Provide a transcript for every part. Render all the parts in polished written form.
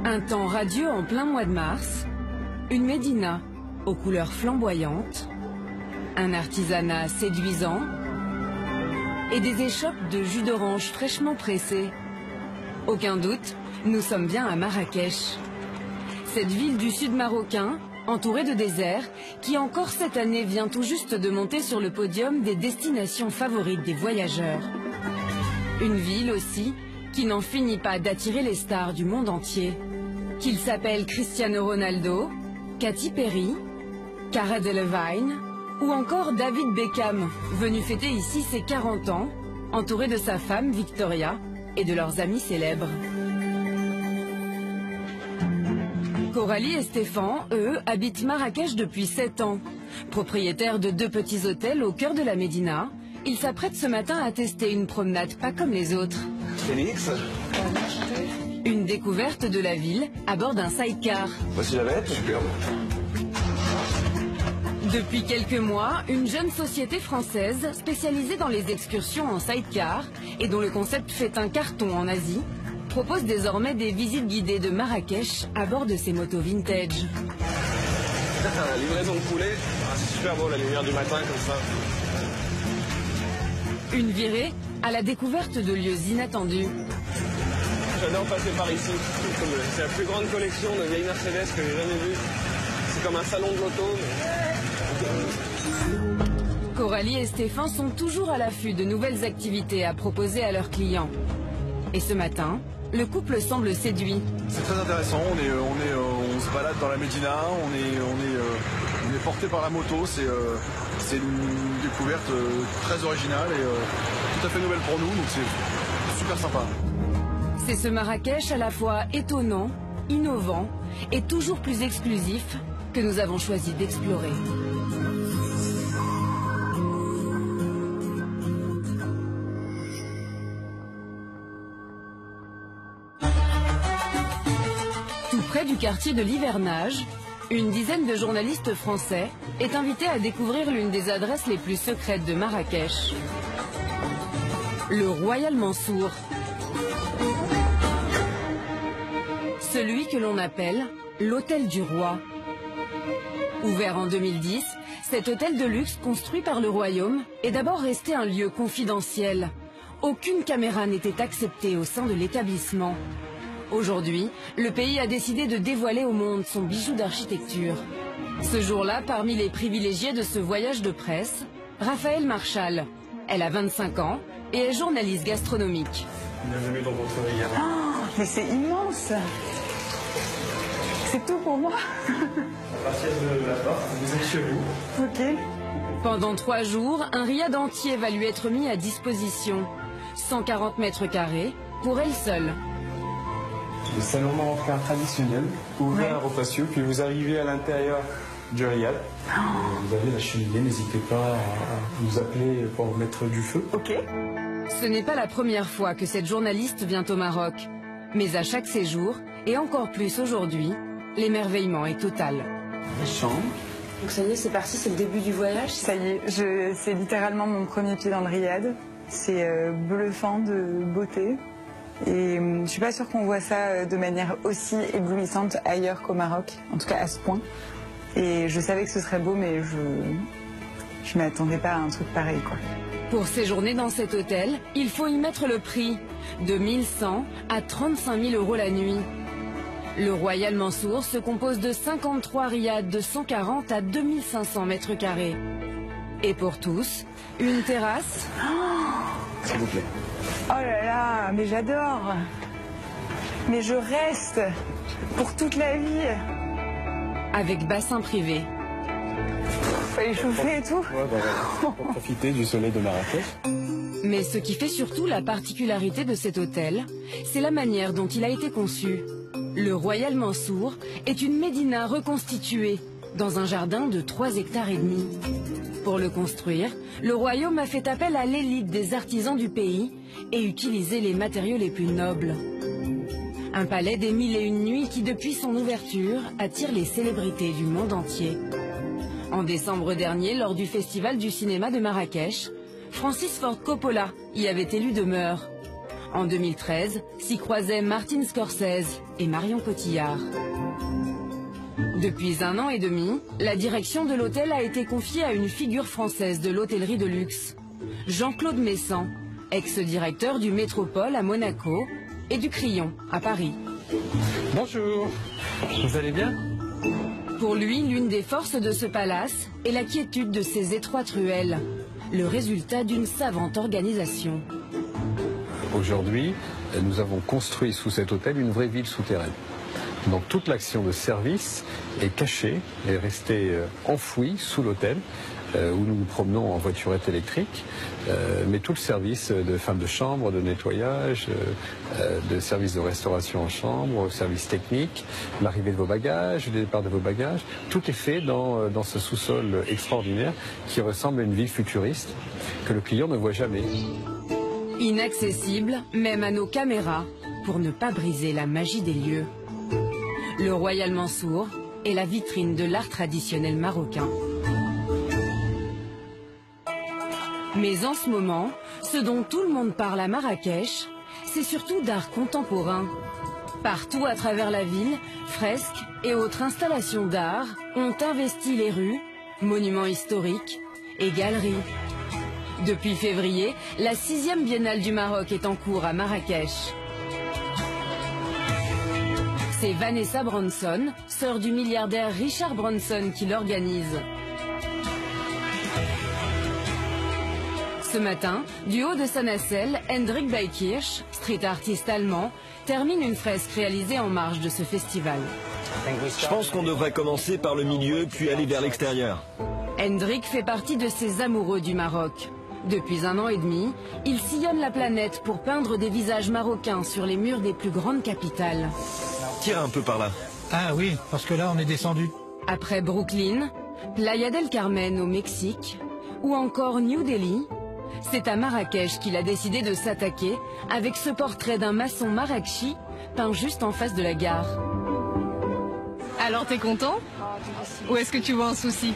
Un temps radieux en plein mois de mars, une médina aux couleurs flamboyantes, un artisanat séduisant et des échoppes de jus d'orange fraîchement pressées. Aucun doute, nous sommes bien à Marrakech. Cette ville du sud marocain, entourée de désert, qui encore cette année vient tout juste de monter sur le podium des destinations favorites des voyageurs. Une ville aussi qui n'en finit pas d'attirer les stars du monde entier. Qu'ils s'appellent Cristiano Ronaldo, Katy Perry, Cara Delevingne ou encore David Beckham, venu fêter ici ses 40 ans, entouré de sa femme Victoria et de leurs amis célèbres. Coralie et Stéphane, eux, habitent Marrakech depuis 7 ans. Propriétaires de 2 petits hôtels au cœur de la Médina, ils s'apprêtent ce matin à tester une promenade pas comme les autres. Félix. Une découverte de la ville à bord d'un sidecar. Voici la bête. Superbe. Depuis quelques mois, une jeune société française spécialisée dans les excursions en sidecar et dont le concept fait un carton en Asie, propose désormais des visites guidées de Marrakech à bord de ses motos vintage. La livraison de poulet, c'est super beau la lumière du matin comme ça. Une virée à la découverte de lieux inattendus. J'adore passer par ici. C'est la plus grande collection de vieilles Mercedes que j'ai jamais vue. C'est comme un salon de l'auto. Mais... Coralie et Stéphane sont toujours à l'affût de nouvelles activités à proposer à leurs clients. Et ce matin, le couple semble séduit. C'est très intéressant, on se balade dans la Médina, on est porté par la moto, c'est une découverte très originale et tout à fait nouvelle pour nous, donc c'est super sympa. C'est ce Marrakech à la fois étonnant, innovant et toujours plus exclusif que nous avons choisi d'explorer. Tout près du quartier de l'Hivernage, une dizaine de journalistes français est invitée à découvrir l'une des adresses les plus secrètes de Marrakech. Le Royal Mansour. Celui que l'on appelle l'hôtel du roi. Ouvert en 2010, cet hôtel de luxe construit par le royaume est d'abord resté un lieu confidentiel. Aucune caméra n'était acceptée au sein de l'établissement. Aujourd'hui, le pays a décidé de dévoiler au monde son bijou d'architecture. Ce jour-là, parmi les privilégiés de ce voyage de presse, Raphaël Marchal. Elle a 25 ans et est journaliste gastronomique. Bienvenue dans votre régal. Oh, mais c'est immense! C'est tout pour moi. À partir de la porte, vous êtes chez vous. Ok. Pendant 3 jours, un riad entier va lui être mis à disposition. 140 mètres carrés pour elle seule. Le salon marocain traditionnel, ouvert au patio, puis vous arrivez à l'intérieur du riad. Vous avez la cheminée, n'hésitez pas à nous appeler pour mettre du feu. Ok. Ce n'est pas la première fois que cette journaliste vient au Maroc. Mais à chaque séjour, et encore plus aujourd'hui, l'émerveillement est total. La chambre. Donc ça y est, c'est parti, c'est le début du voyage. Ça y est, c'est littéralement mon premier pied dans le riad. C'est bluffant de beauté. Et je suis pas sûre qu'on voit ça de manière aussi éblouissante ailleurs qu'au Maroc, en tout cas à ce point. Et je savais que ce serait beau, mais je m'attendais pas à un truc pareil, quoi. Pour séjourner dans cet hôtel, il faut y mettre le prix, de 1100 à 35 000 € la nuit. Le Royal Mansour se compose de 53 riads de 140 à 2500 mètres carrés. Et pour tous, une terrasse. S'il vous plaît. Oh là là, mais j'adore. Mais je reste pour toute la vie. Avec bassin privé. Faut chauffer et tout. Ouais, bah, voilà. Pour profiter du soleil de Marrakech. Mais ce qui fait surtout la particularité de cet hôtel, c'est la manière dont il a été conçu. Le Royal Mansour est une médina reconstituée dans un jardin de 3,5 hectares. Pour le construire, le royaume a fait appel à l'élite des artisans du pays et utilisé les matériaux les plus nobles. Un palais des 1001 nuits qui, depuis son ouverture, attire les célébrités du monde entier. En décembre dernier, lors du Festival du cinéma de Marrakech, Francis Ford Coppola y avait élu demeure. En 2013, s'y croisaient Martin Scorsese et Marion Cotillard. Depuis 1 an et demi, la direction de l'hôtel a été confiée à une figure française de l'hôtellerie de luxe, Jean-Claude Messan, ex-directeur du Métropole à Monaco et du Crillon à Paris. Bonjour, vous allez bien? Pour lui, l'une des forces de ce palace est la quiétude de ses étroites ruelles, le résultat d'une savante organisation. Aujourd'hui, nous avons construit sous cet hôtel une vraie ville souterraine. Donc toute l'action de service est cachée, est restée enfouie sous l'hôtel, où nous nous promenons en voiturette électrique, mais tout le service de femme de chambre, de nettoyage, de service de restauration en chambre, service technique, l'arrivée de vos bagages, le départ de vos bagages, tout est fait dans ce sous-sol extraordinaire qui ressemble à une ville futuriste que le client ne voit jamais. Inaccessible, même à nos caméras, pour ne pas briser la magie des lieux. Le Royal Mansour est la vitrine de l'art traditionnel marocain. Mais en ce moment, ce dont tout le monde parle à Marrakech, c'est surtout d'art contemporain. Partout à travers la ville, fresques et autres installations d'art ont investi les rues, monuments historiques et galeries. Depuis février, la 6e Biennale du Maroc est en cours à Marrakech. C'est Vanessa Bronson, sœur du milliardaire Richard Branson, qui l'organise. Ce matin, du haut de sa nacelle, Hendrik Beikirch, street artiste allemand, termine une fresque réalisée en marge de ce festival. Je pense qu'on devrait commencer par le milieu, puis aller vers l'extérieur. Hendrik fait partie de ces amoureux du Maroc. Depuis 1 an et demi, il sillonne la planète pour peindre des visages marocains sur les murs des plus grandes capitales. Tire un peu par là. Ah oui, parce que là on est descendu. Après Brooklyn, Playa del Carmen au Mexique, ou encore New Delhi, c'est à Marrakech qu'il a décidé de s'attaquer avec ce portrait d'un maçon marrakchi peint juste en face de la gare. Alors t'es content? Ou est-ce que tu vois un souci?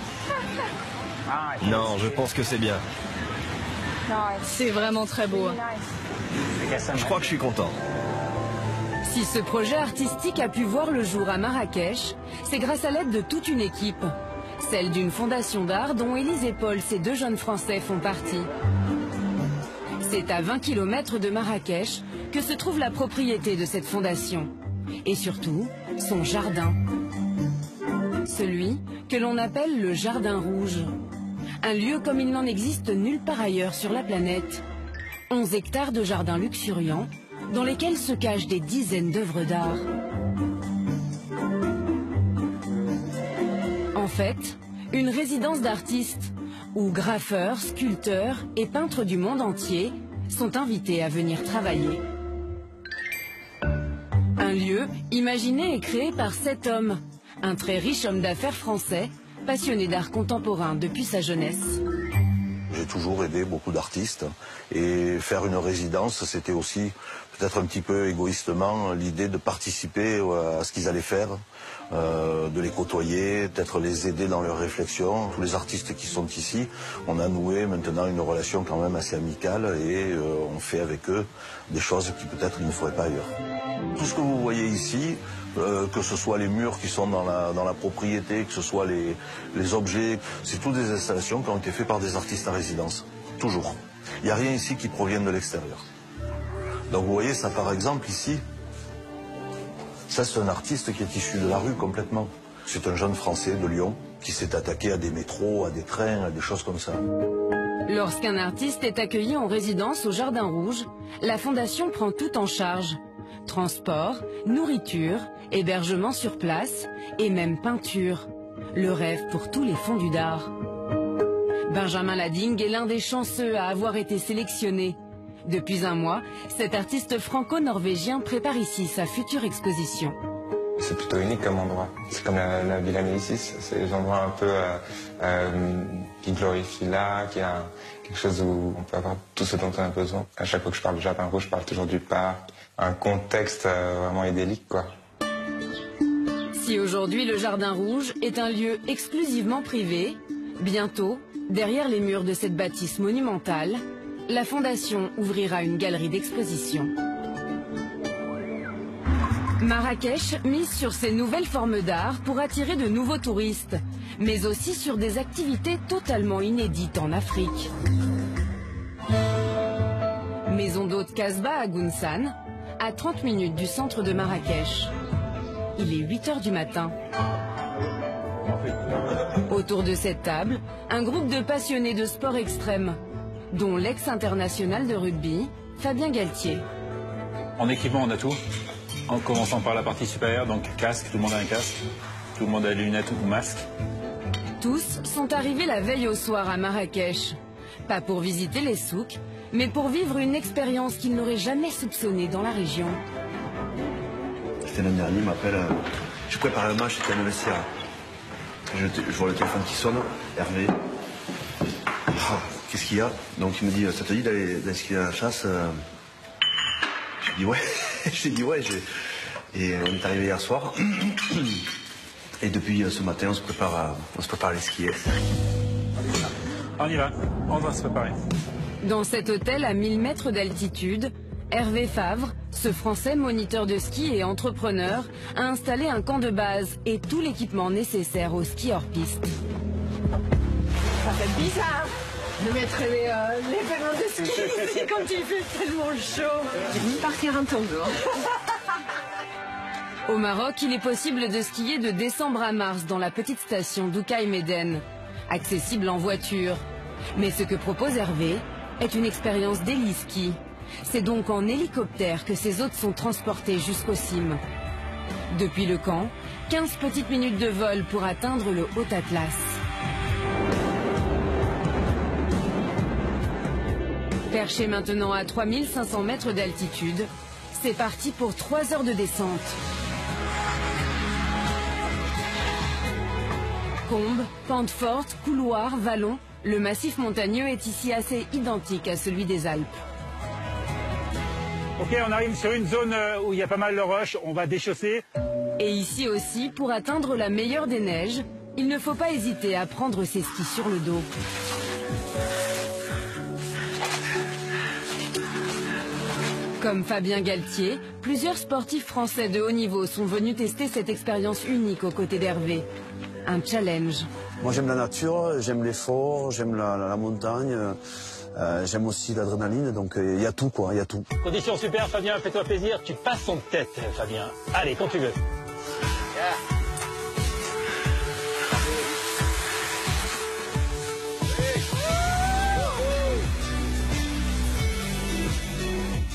Non, je pense que c'est bien. C'est vraiment très beau. Je crois que je suis content. Si ce projet artistique a pu voir le jour à Marrakech, c'est grâce à l'aide de toute une équipe. Celle d'une fondation d'art dont Élise et Paul, ces 2 jeunes Français, font partie. C'est à 20 km de Marrakech que se trouve la propriété de cette fondation. Et surtout, son jardin. Celui que l'on appelle le Jardin Rouge. Un lieu comme il n'en existe nulle part ailleurs sur la planète. 11 hectares de jardins luxuriants dans lesquels se cachent des dizaines d'œuvres d'art. En fait, une résidence d'artistes où graffeurs, sculpteurs et peintres du monde entier sont invités à venir travailler. Un lieu imaginé et créé par cet homme, un très riche homme d'affaires français, passionné d'art contemporain depuis sa jeunesse. J'ai toujours aidé beaucoup d'artistes et faire une résidence, c'était aussi peut-être un petit peu égoïstement l'idée de participer à ce qu'ils allaient faire, de les côtoyer, peut-être les aider dans leurs réflexions. Tous les artistes qui sont ici, on a noué maintenant une relation quand même assez amicale et on fait avec eux des choses qui peut-être ils ne feraient pas ailleurs. Tout ce que vous voyez ici, que ce soit les murs qui sont dans la propriété, que ce soit les objets, c'est toutes des installations qui ont été faites par des artistes en résidence, toujours. Il n'y a rien ici qui provienne de l'extérieur. Donc vous voyez ça par exemple ici, ça c'est un artiste qui est issu de la rue complètement. C'est un jeune Français de Lyon qui s'est attaqué à des métros, à des trains, à des choses comme ça. Lorsqu'un artiste est accueilli en résidence au Jardin Rouge, la Fondation prend tout en charge. Transport, nourriture, hébergement sur place et même peinture. Le rêve pour tous les fondus d'art. Benjamin Lading est l'un des chanceux à avoir été sélectionné. Depuis 1 mois, cet artiste franco-norvégien prépare ici sa future exposition. C'est plutôt unique comme endroit. C'est comme la Villa Médicis. C'est des endroits un peu qui glorifient l'art, qui a quelque chose où on peut avoir tout ce dont on a besoin. À chaque fois que je parle du Jardin Rouge, je parle toujours du parc. Un contexte vraiment idyllique, quoi. Si aujourd'hui le Jardin Rouge est un lieu exclusivement privé, bientôt, derrière les murs de cette bâtisse monumentale, la Fondation ouvrira une galerie d'exposition. Marrakech mise sur ces nouvelles formes d'art pour attirer de nouveaux touristes, mais aussi sur des activités totalement inédites en Afrique. Maison d'hôte Casbah à Gounsan, à 30 minutes du centre de Marrakech. Il est 8 h du matin. Autour de cette table, un groupe de passionnés de sport extrême, dont l'ex-international de rugby, Fabien Galtier. En équipement, on a tout. En commençant par la partie supérieure, donc casque, tout le monde a un casque, tout le monde a des lunettes ou masque. Tous sont arrivés la veille au soir à Marrakech. Pas pour visiter les souks, mais pour vivre une expérience qu'ils n'auraient jamais soupçonnée dans la région. C'était l'année dernière, il m'appelle, je prépare le match, c'était un vestiaire. Je vois le téléphone qui sonne, Hervé. Qu'est-ce qu'il y a? Donc il me dit, ça te dit d'aller skier à la chasse? Je dis ouais. J'ai dit ouais. Et on est arrivé hier soir. Et depuis ce matin, on se prépare à aller skier. On y va, on va se préparer. Dans cet hôtel à 1000 mètres d'altitude, Hervé Favre, ce Français moniteur de ski et entrepreneur, a installé un camp de base et tout l'équipement nécessaire au ski hors piste. Ça fait bizarre de mettre les pédales de ski ici quand il fait tellement chaud. J'ai voulu partir un tour. Au Maroc, il est possible de skier de décembre à mars dans la petite station d'Oukaï Meden, accessible en voiture. Mais ce que propose Hervé est une expérience d'héliski. C'est donc en hélicoptère que ces hôtes sont transportés jusqu'au cime. Depuis le camp, 15 petites minutes de vol pour atteindre le Haut Atlas. Perché maintenant à 3500 mètres d'altitude, c'est parti pour 3 heures de descente. Combes, pentes fortes, couloirs, vallons, le massif montagneux est ici assez identique à celui des Alpes. Ok, on arrive sur une zone où il y a pas mal de roches, on va déchausser. Et ici aussi, pour atteindre la meilleure des neiges, il ne faut pas hésiter à prendre ses skis sur le dos. Comme Fabien Galtier, plusieurs sportifs français de haut niveau sont venus tester cette expérience unique aux côtés d'Hervé. Un challenge. Moi j'aime la nature, j'aime l'effort, j'aime la montagne, j'aime aussi l'adrénaline, donc il y a tout quoi, il y a tout. Condition super Fabien, fais-toi plaisir, tu passes son tête Fabien. Allez, quand tu veux.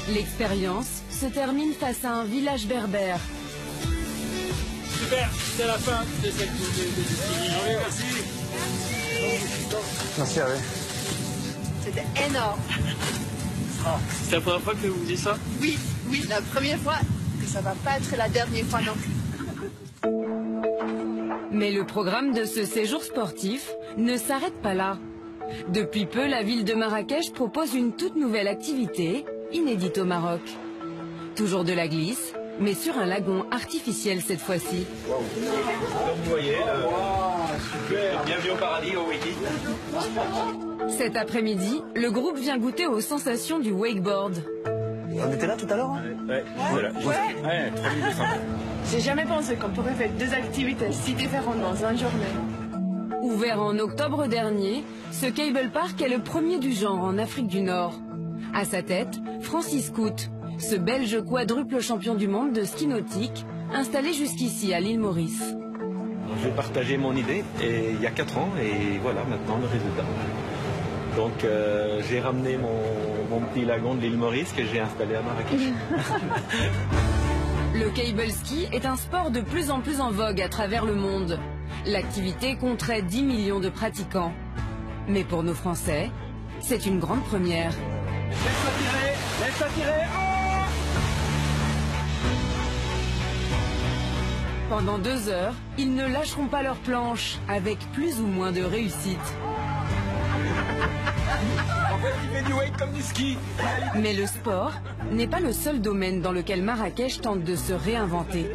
L'expérience se termine face à un village berbère. Super, c'est la fin de cette merci. Merci Hervé. C'était énorme. Ah, c'est la première fois que vous dites ça? Oui, la première fois. Et ça va pas être la dernière fois non plus. Mais le programme de ce séjour sportif ne s'arrête pas là. Depuis peu, la ville de Marrakech propose une toute nouvelle activité, inédite au Maroc. Toujours de la glisse, mais sur un lagon artificiel cette fois-ci. Comme vous voyez, super, bienvenue au paradis, au wiki. Cet après-midi, le groupe vient goûter aux sensations du wakeboard. On était là tout à l'heure hein? Ouais, voilà. Ouais, 3200. J'ai jamais pensé qu'on pourrait faire deux activités si différentes dans une journée. Ouvert en octobre dernier, ce cable park est le premier du genre en Afrique du Nord. À sa tête, Francis Coute, ce Belge quadruple champion du monde de ski nautique, installé jusqu'ici à l'île Maurice. J'ai partagé mon idée il y a 4 ans et voilà maintenant le résultat. Donc j'ai ramené mon petit lagon de l'île Maurice que j'ai installé à Marrakech. Le cable ski est un sport de plus en plus en vogue à travers le monde. L'activité compterait 10 millions de pratiquants. Mais pour nos Français, c'est une grande première. Laisse-toi tirer, laisse-toi tirer. Oh Pendant 2 heures, ils ne lâcheront pas leurs planches, avec plus ou moins de réussite. En fait, il fait du wake comme du ski. Mais le sport n'est pas le seul domaine dans lequel Marrakech tente de se réinventer.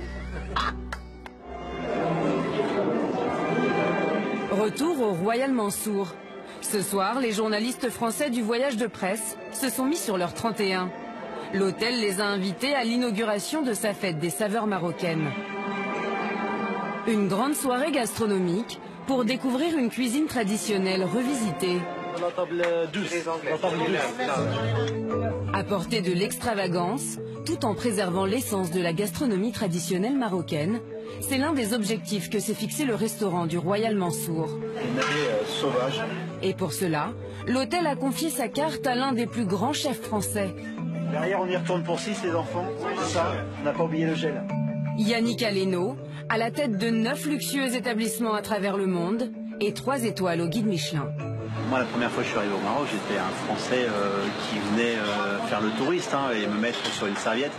Retour au Royal Mansour. Ce soir, les journalistes français du voyage de presse se sont mis sur leur 31. L'hôtel les a invités à l'inauguration de sa fête des saveurs marocaines. Une grande soirée gastronomique pour découvrir une cuisine traditionnelle revisitée. La table douce. Apporter de l'extravagance, tout en préservant l'essence de la gastronomie traditionnelle marocaine, c'est l'un des objectifs que s'est fixé le restaurant du Royal Mansour. Une année sauvage. Et pour cela, l'hôtel a confié sa carte à l'un des plus grands chefs français. Derrière, on y retourne pour 6, les enfants. Ça, on n'a pas oublié le gel. Yannick Aleno, à la tête de 9 luxueux établissements à travers le monde et 3 étoiles au guide Michelin. Moi, la première fois que je suis arrivé au Maroc, j'étais un Français qui venait faire le touriste et me mettre sur une serviette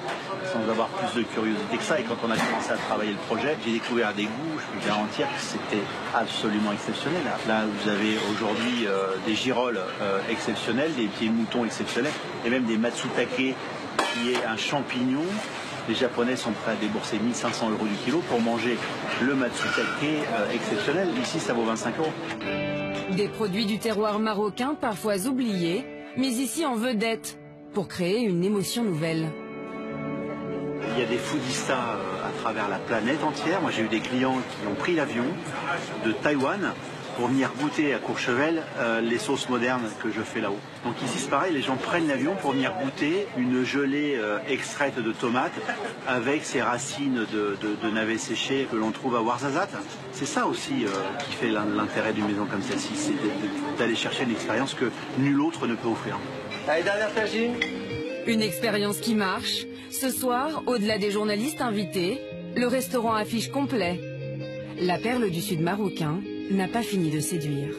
sans avoir plus de curiosité que ça. Et quand on a commencé à travailler le projet, j'ai découvert des goûts, je peux garantir que c'était absolument exceptionnel. Là, vous avez aujourd'hui des girolles exceptionnelles, des pieds de mouton exceptionnels, et même des matsutake, qui est un champignon. Les Japonais sont prêts à débourser 1 500 € du kilo pour manger le matsutake exceptionnel. Ici, ça vaut 25 €. Des produits du terroir marocain parfois oubliés, mais ici en vedette, pour créer une émotion nouvelle. Il y a des foodistas à travers la planète entière. Moi, j'ai eu des clients qui ont pris l'avion de Taïwan pour venir goûter à Courchevel les sauces modernes que je fais là-haut. Donc ici, c'est pareil, les gens prennent l'avion pour venir goûter une gelée extraite de tomates avec ces racines de navets séchés que l'on trouve à Ouarzazate. C'est ça aussi qui fait l'intérêt d'une maison comme celle-ci, c'est d'aller chercher une expérience que nul autre ne peut offrir. Allez, dernière tagine. Une expérience qui marche. Ce soir, au-delà des journalistes invités, le restaurant affiche complet. La perle du sud marocain n'a pas fini de séduire.